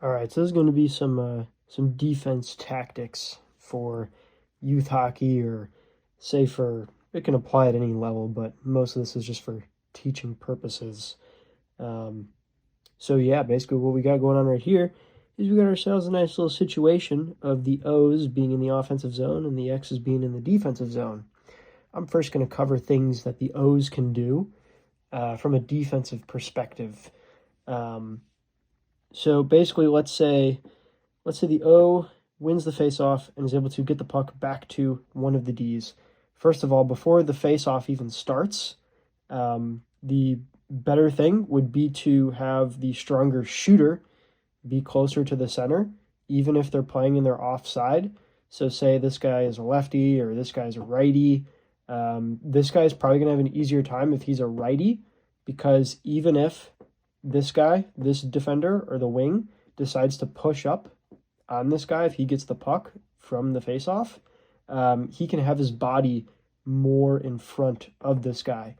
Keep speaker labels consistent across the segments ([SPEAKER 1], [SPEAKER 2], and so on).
[SPEAKER 1] All right, so this is going to be some defense tactics for youth hockey, or say for it can apply at any level, but most of this is just for teaching purposes. Um, so yeah, basically what we got going on right here is we got ourselves a nice little situation of the O's being in the offensive zone and the X's being in the defensive zone. I'm first going to cover things that the O's can do from a defensive perspective. Um, so basically, let's say the O wins the faceoff and is able to get the puck back to one of the D's. First of all, before the faceoff even starts, the better thing would be to have the stronger shooter be closer to the center, even if they're playing in their offside. So, say this guy is a lefty or this guy's a righty. This guy's probably going to have an easier time if he's a righty, because even if this guy, this defender or the wing, decides to push up on this guy, if he gets the puck from the faceoff, he can have his body more in front of this guy,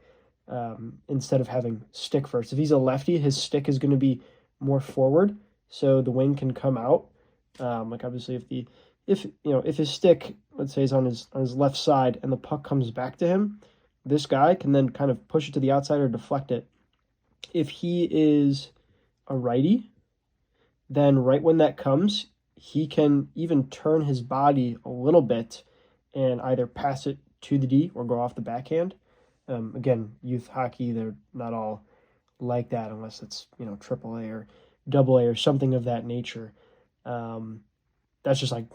[SPEAKER 1] instead of having stick first. If he's a lefty, his stick is going to be more forward, so the wing can come out. Like obviously, if his stick, let's say, is on his left side and the puck comes back to him, this guy can then kind of push it to the outside or deflect it. If he is a righty, then right when that comes, he can even turn his body a little bit and either pass it to the D or go off the backhand. Again, youth hockey, they're not all like that unless it's, AAA or AA or something of that nature. Um, that's just like,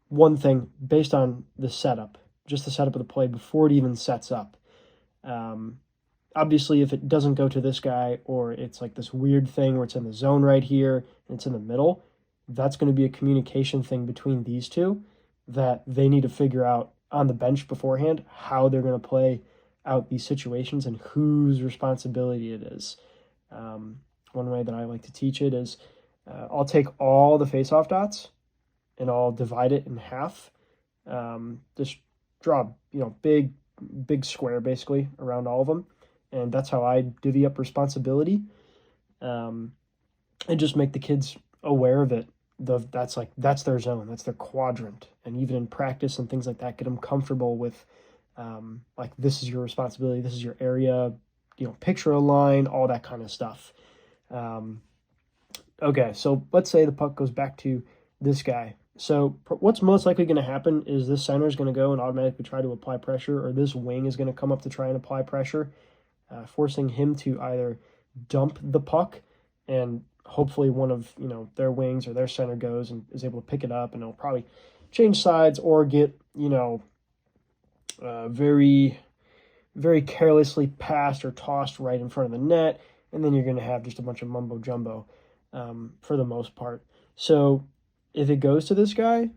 [SPEAKER 1] one thing based on the setup, just the setup of the play before it even sets up. Um, Obviously, if it doesn't go to this guy, or it's like this weird thing where it's in the zone right here and it's in the middle, that's going to be a communication thing between these two that they need to figure out on the bench beforehand how they're going to play out these situations and whose responsibility it is. One way that I like to teach it is I'll take all the face-off dots and I'll divide it in half. Just draw, big square basically around all of them, and that's how I divvy up responsibility, um, and just make the kids aware of it. That's their zone, that's their quadrant, and even in practice and things like that, get them comfortable with, like, this is your responsibility, this is your area, picture a line, all that kind of stuff. Um, okay, so let's say the puck goes back to this guy. So what's most likely going to happen is this center is going to go and automatically try to apply pressure, or this wing is going to come up to try and apply pressure, forcing him to either dump the puck, and hopefully one of their wings or their center goes and is able to pick it up, and it'll probably change sides or get very very carelessly passed or tossed right in front of the net, and then you're going to have just a bunch of mumbo jumbo, for the most part. So if it goes to this guy,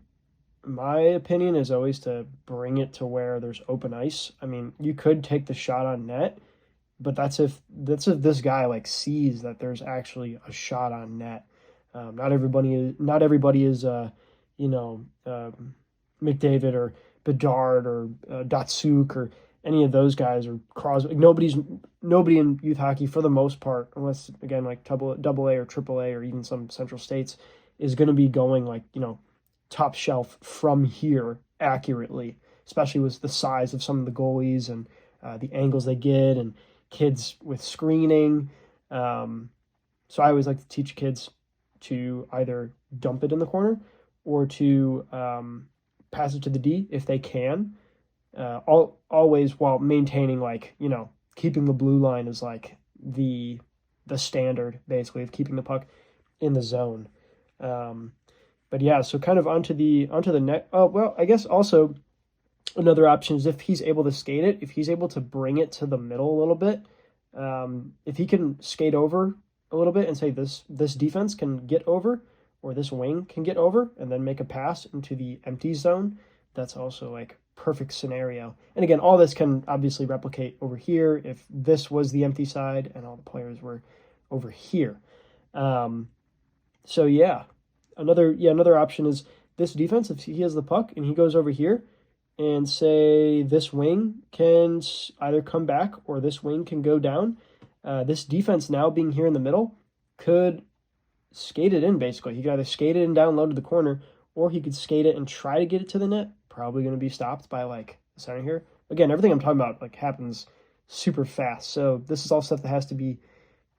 [SPEAKER 1] my opinion is always to bring it to where there's open ice. I mean, you could take the shot on net, but that's if this guy like sees that there's actually a shot on net. Not everybody is you know McDavid or Bedard or Datsuk or any of those guys, or Crosby. Nobody in youth hockey for the most part, unless again like double A or triple A or even some Central States, is going to be going like top shelf from here accurately, especially with the size of some of the goalies and the angles they get, and kids with screening. So I always like to teach kids to either dump it in the corner or to pass it to the D if they can. Always while maintaining, like, keeping the blue line is like the standard basically of keeping the puck in the zone. Um, but yeah, so kind of onto the net. Oh well, I guess also another option is if he's able to skate it, if he's able to bring it to the middle a little bit, if he can skate over a little bit and say this defense can get over, or this wing can get over, and then make a pass into the empty zone, that's also like perfect scenario. And again, all this can obviously replicate over here if this was the empty side and all the players were over here. Um, so yeah, another option is this defense, if he has the puck and he goes over here, and say this wing can either come back or this wing can go down. This defense now being here in the middle could skate it in, basically. He could either skate it in down low to the corner, or he could skate it and try to get it to the net. Probably going to be stopped by, like, the center here. Again, everything I'm talking about, like, happens super fast. So this is all stuff that has to be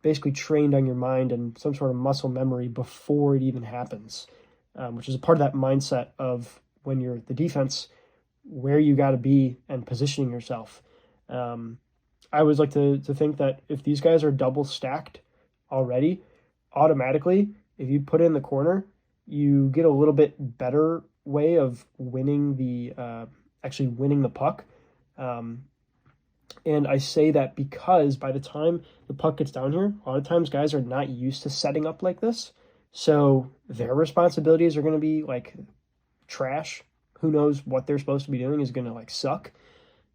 [SPEAKER 1] basically trained on your mind and some sort of muscle memory before it even happens, which is a part of that mindset of when you're the defense, where you got to be and positioning yourself. I always like to think that if these guys are double stacked already, automatically, if you put it in the corner, you get a little bit better way of winning actually winning the puck. And I say that because by the time the puck gets down here, a lot of times guys are not used to setting up like this. So their responsibilities are going to be like trash. Who knows what they're supposed to be doing is going to like suck.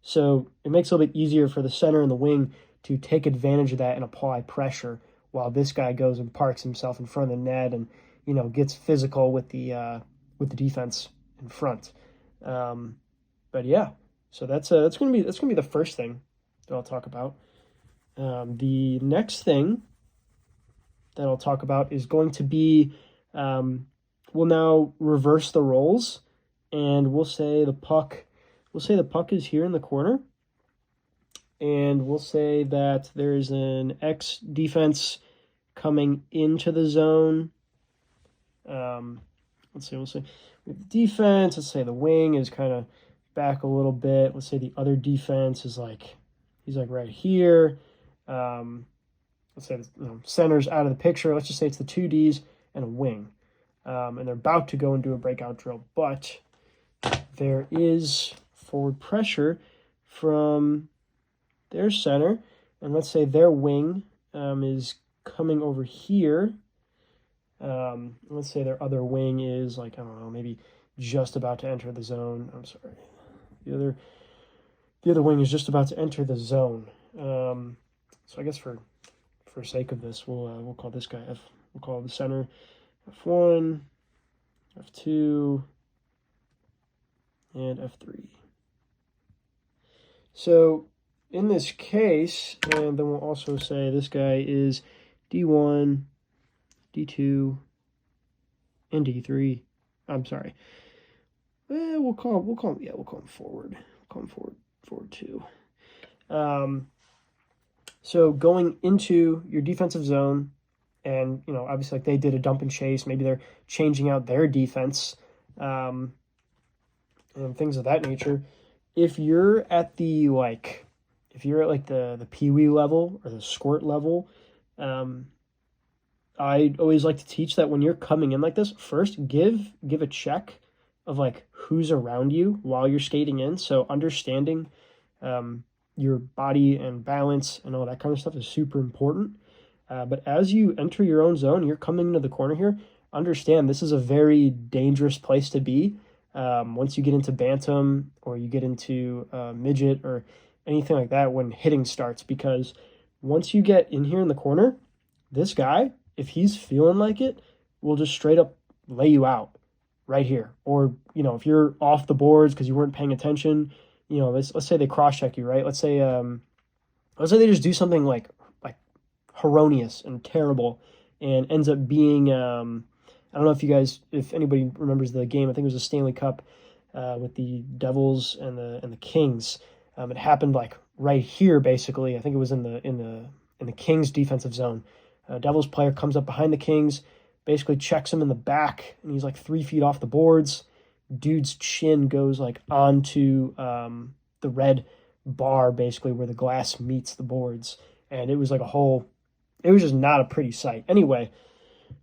[SPEAKER 1] So it makes it a little bit easier for the center and the wing to take advantage of that and apply pressure while this guy goes and parks himself in front of the net and, you know, gets physical with the defense in front. But yeah, so that's gonna be the first thing that I'll talk about. The next thing that I'll talk about is going to be we'll now reverse the roles, and we'll say the puck is here in the corner, and we'll say that there's an X defense coming into the zone. We'll say with defense, let's say the wing is kind of back a little bit. Let's say the other defense is like, he's like right here. Let's say center's out of the picture. Let's just say it's the 2Ds and a wing. And they're about to go and do a breakout drill, but there is forward pressure from their center, and let's say their wing is coming over here. Let's say their other wing is like, I don't know, maybe just about to enter the zone. I'm sorry. The other wing is just about to enter the zone. So I guess for sake of this, we'll call this guy F. We'll call the center F1, F2, and F3. So in this case, and then we'll also say this guy is D1, D2, and D3. I'm sorry. We'll call him forward. We'll call him forward 2. So going into your defensive zone, and obviously like they did a dump and chase, maybe they're changing out their defense, and things of that nature. If you're at the the peewee level or the squirt level, I always like to teach that when you're coming in like this, first give a check of like who's around you while you're skating in. So understanding your body and balance and all that kind of stuff is super important. But as you enter your own zone, you're coming into the corner here, understand this is a very dangerous place to be. Once you get into bantam or you get into midget or anything like that when hitting starts, because once you get in here in the corner, this guy, if he's feeling like it, will just straight up lay you out right here. Or, if you're off the boards because you weren't paying attention, let's say they cross-check you, right? Let's say they just do something like erroneous and terrible and ends up being, I don't know if anybody remembers the game. I think it was a Stanley Cup with the Devils and the Kings. It happened like right here, basically. I think it was in the Kings defensive zone. Devils player comes up behind the Kings, basically checks him in the back, and he's like 3 feet off the boards. Dude's chin goes like onto the red bar, basically where the glass meets the boards, and it was like it was just not a pretty sight. Anyway,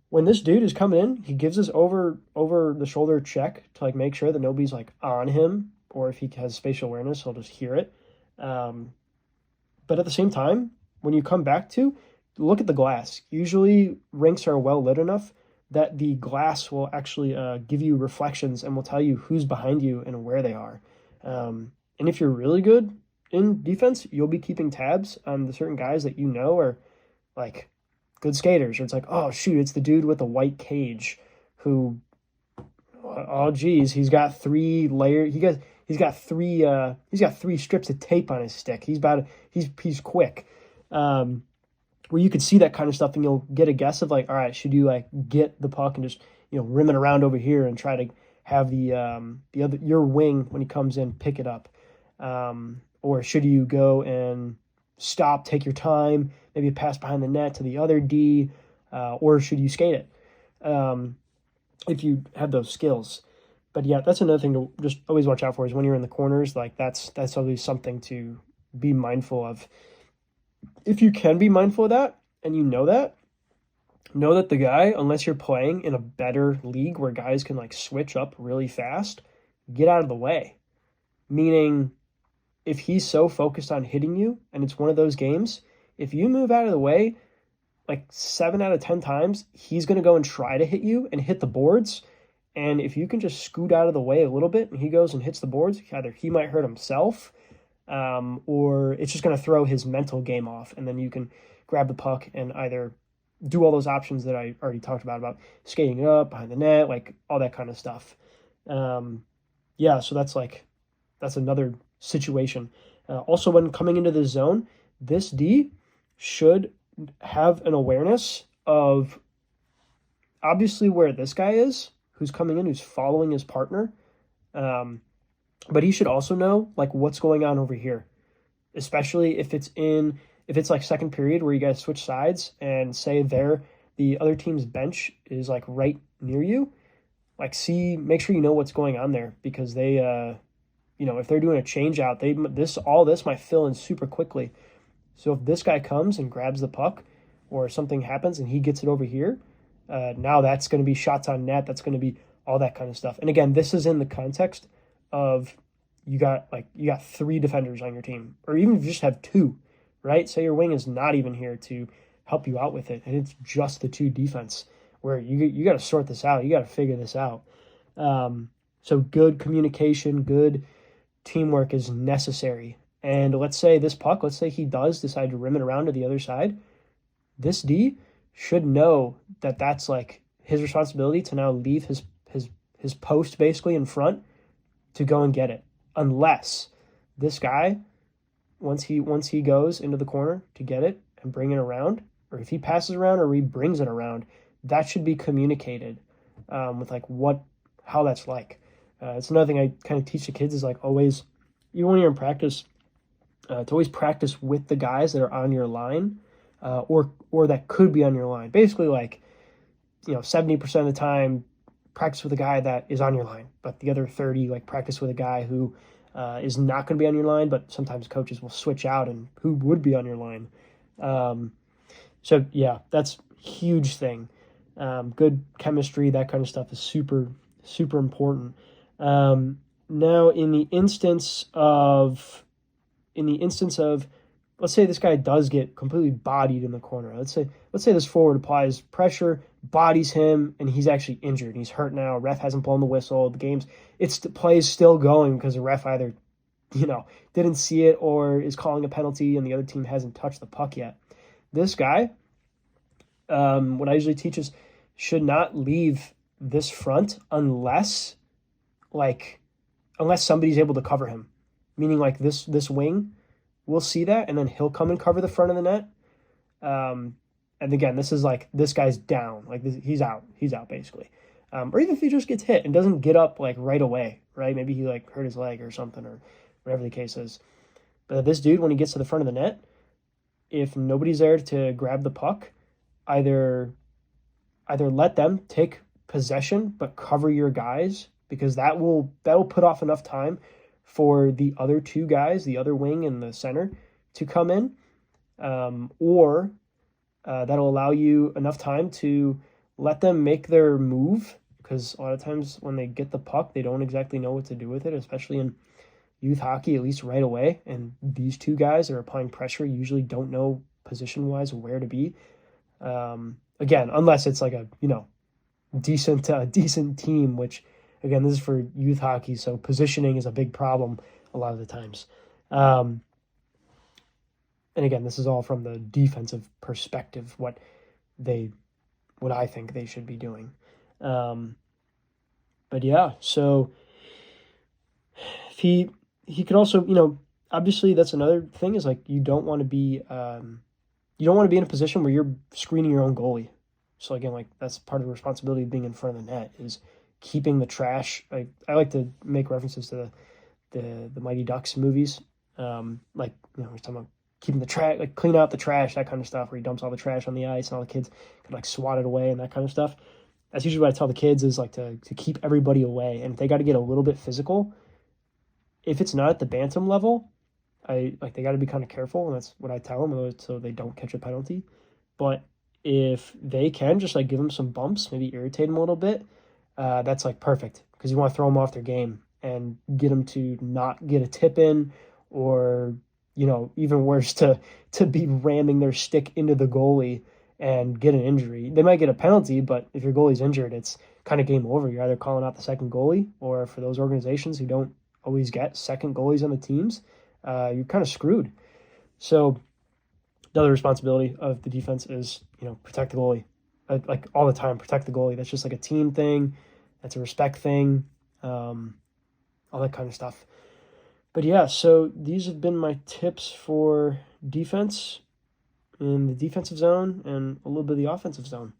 [SPEAKER 1] when this dude is coming in, he gives us over the shoulder check to like make sure that nobody's like on him, or if he has spatial awareness, he'll just hear it. But at the same time, when you come back to look at the glass, usually rinks are well lit enough that the glass will actually give you reflections and will tell you who's behind you and where they are. And if you're really good in defense, you'll be keeping tabs on the certain guys that are like good skaters, or it's like, oh shoot, it's the dude with the white cage who, oh geez, he's got 3 layers. He's got 3 strips of tape on his stick. He's quick. where you could see that kind of stuff and you'll get a guess of like, all right, should you like get the puck and just, rim it around over here and try to have the other your wing when he comes in pick it up, or should you go and stop, take your time, maybe pass behind the net to the other D, or should you skate it, if you have those skills. But yeah, that's another thing to just always watch out for is when you're in the corners, like that's always something to be mindful of. If you can be mindful of that and know that the guy, unless you're playing in a better league where guys can like switch up really fast, get out of the way. Meaning, if he's so focused on hitting you and it's one of those games, if you move out of the way, like 7 out of 10 times, he's going to go and try to hit you and hit the boards. And if you can just scoot out of the way a little bit and he goes and hits the boards, either he might hurt himself, or it's just going to throw his mental game off. And then you can grab the puck and either do all those options that I already talked about skating it up, behind the net, like all that kind of stuff. Yeah, so that's another situation. Also, when coming into the zone, this D should have an awareness of obviously where this guy is, who's coming in, who's following his partner. But he should also know like what's going on over here, especially if it's like second period where you guys switch sides and say the other team's bench is like right near you. Like make sure you know what's going on there, because they, if they're doing a change out, all this might fill in super quickly. So if this guy comes and grabs the puck or something happens and he gets it over here, now that's going to be shots on net. That's going to be all that kind of stuff. And again, this is in the context of you got 3 defenders on your team, or even if you just have 2, right? Say your wing is not even here to help you out with it, and it's just the 2 defense, where you got to sort this out. You got to figure this out. So good communication, good teamwork is necessary. And let's say he does decide to rim it around to the other side. This D should know that that's like his responsibility to now leave his post basically in front to go and get it. Unless this guy, once he goes into the corner to get it and bring it around, or if he passes around or he brings it around, that should be communicated with like how that's like. It's another thing I kind of teach the kids is like always, even when you're in practice, to always practice with the guys that are on your line, or that could be on your line. Basically, like 70% of the time, practice with a guy that is on your line, but the other 30, like practice with a guy who is not going to be on your line, but sometimes coaches will switch out and who would be on your line. So yeah, that's a huge thing. Good chemistry, that kind of stuff is super, super important. Now in the instance of, let's say this guy does get completely bodied in the corner. Let's say this forward applies pressure, bodies him, and he's actually injured. He's hurt now. Ref hasn't blown the whistle. The play is still going because the ref either, didn't see it or is calling a penalty and the other team hasn't touched the puck yet. This guy, what I usually teach is should not leave this front unless somebody's able to cover him. Meaning like this wing will see that, and then he'll come and cover the front of the net. And again, this is like this guy's down, like he's out basically. Or even if he just gets hit and doesn't get up like right away, right? Maybe he like hurt his leg or something, or whatever the case is. But this dude, when he gets to the front of the net, if nobody's there to grab the puck, either let them take possession but cover your guys, because that will put off enough time for the other 2 guys, the other wing and the center, to come in, or that'll allow you enough time to let them make their move, because a lot of times when they get the puck, they don't exactly know what to do with it, especially in youth hockey, at least right away. And these 2 guys that are applying pressure usually don't know position-wise where to be. Again, unless it's like a decent team, which again, this is for youth hockey, so positioning is a big problem a lot of the times. And again, this is all from the defensive perspective, what I think they should be doing. But yeah, so if he could also, obviously that's another thing is like you don't want to be, you don't want to be in a position where you're screening your own goalie. So again, like that's part of the responsibility of being in front of the net is keeping the trash. I like to make references to the Mighty Ducks movies. Like we're talking about keeping the trash, like clean out the trash, that kind of stuff, where he dumps all the trash on the ice and all the kids can like swat it away and that kind of stuff. That's usually what I tell the kids is like to keep everybody away. And if they got to get a little bit physical, if it's not at the bantam level, they got to be kind of careful, and that's what I tell them, so they don't catch a penalty. But if they can just like give them some bumps, maybe irritate them a little bit, that's like perfect because you want to throw them off their game and get them to not get a tip in, or even worse, to be ramming their stick into the goalie and get an injury. They might get a penalty, but if your goalie's injured, it's kind of game over. You're either calling out the second goalie, or for those organizations who don't always get second goalies on the teams, you're kind of screwed. So the other responsibility of the defense is, protect the goalie. Like all the time, protect the goalie. That's just like a team thing. That's a respect thing. All that kind of stuff. But yeah, so these have been my tips for defense in the defensive zone and a little bit of the offensive zone.